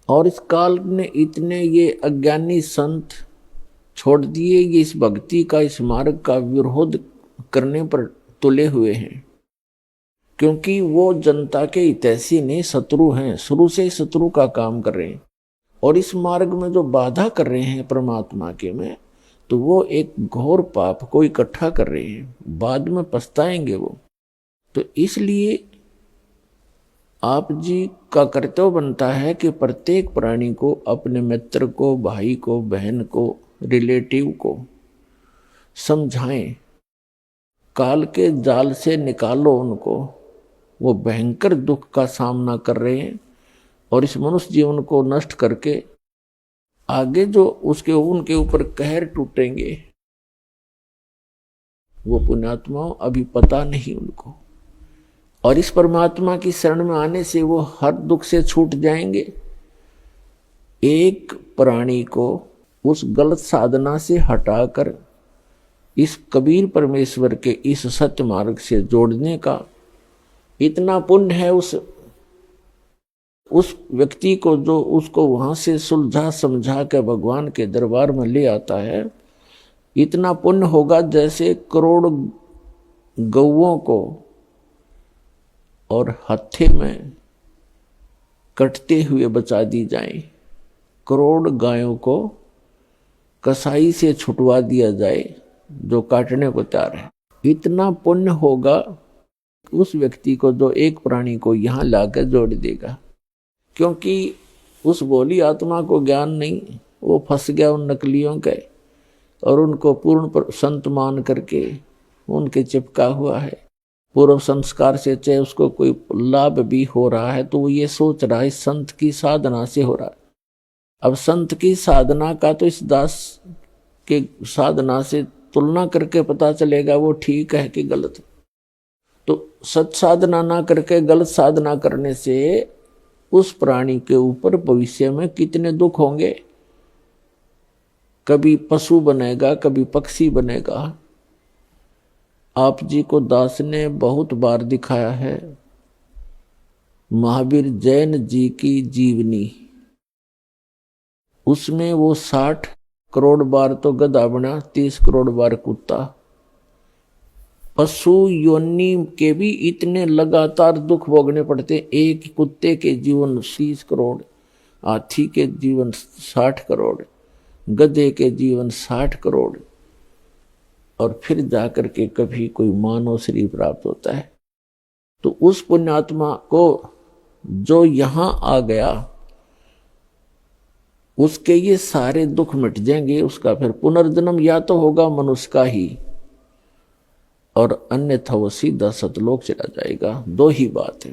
और इस काल ने इतने ये अज्ञानी संत छोड़ दिए, ये इस भक्ति का, इस मार्ग का विरोध करने पर तुले हुए हैं, क्योंकि वो जनता के हितैषी नहीं, शत्रु हैं, शुरू से ही शत्रु का काम कर रहे हैं। और इस मार्ग में जो बाधा कर रहे हैं परमात्मा के में, तो वो एक घोर पाप को इकट्ठा कर रहे हैं, बाद में पछताएंगे वो। तो इसलिए आप जी का कर्तव्य बनता है कि प्रत्येक प्राणी को, अपने मित्र को, भाई को, बहन को, रिलेटिव को समझाएं, काल के जाल से निकालो उनको। वो भयंकर दुख का सामना कर रहे हैं और इस मनुष्य जीवन को नष्ट करके आगे जो उनके ऊपर कहर टूटेंगे, वो पुण्यात्माओं अभी पता नहीं उनको। और इस परमात्मा की शरण में आने से वो हर दुख से छूट जाएंगे। एक प्राणी को उस गलत साधना से हटाकर इस कबीर परमेश्वर के इस सत्य मार्ग से जोड़ने का इतना पुण्य है उस व्यक्ति को, जो उसको वहां से सुलझा समझा के भगवान के दरबार में ले आता है। इतना पुण्य होगा जैसे करोड़ गौओं को और हत्थे में कटते हुए बचा दी जाए, करोड़ गायों को कसाई से छुटवा दिया जाए जो काटने को तैयार है। इतना पुण्य होगा उस व्यक्ति को जो एक प्राणी को यहां लाकर जोड़ देगा, क्योंकि उस भोली आत्मा को ज्ञान नहीं, वो फंस गया उन नकलियों के और उनको पूर्ण संत मान करके उनके चिपका हुआ है। पूर्व संस्कार से चाहे उसको कोई लाभ भी हो रहा है तो वो ये सोच रहा है संत की साधना से हो रहा है। अब संत की साधना का तो इस दास के साधना से तुलना करके पता चलेगा वो ठीक है कि गलत। तो सत साधना ना करके गलत साधना करने से उस प्राणी के ऊपर भविष्य में कितने दुख होंगे। कभी पशु बनेगा, कभी पक्षी बनेगा। आप जी को दास ने बहुत बार दिखाया है महावीर जैन जी की जीवनी, उसमें वो 60 करोड़ बार तो गधा बना, 30 करोड़ बार कुत्ता। पशु योनि के भी इतने लगातार दुख भोगने पड़ते। एक कुत्ते के जीवन 30 करोड़, हाथी के जीवन 60 करोड़, गधे के जीवन 60 करोड़, और फिर जाकर के कभी कोई मानव शरीर प्राप्त होता है। तो उस पुण्यात्मा को जो यहां आ गया, उसके ये सारे दुख मिट जाएंगे। उसका फिर पुनर्जन्म या तो होगा मनुष्य का ही, और अन्यथा वो सीधा सतलोक चला जाएगा। दो ही बात है।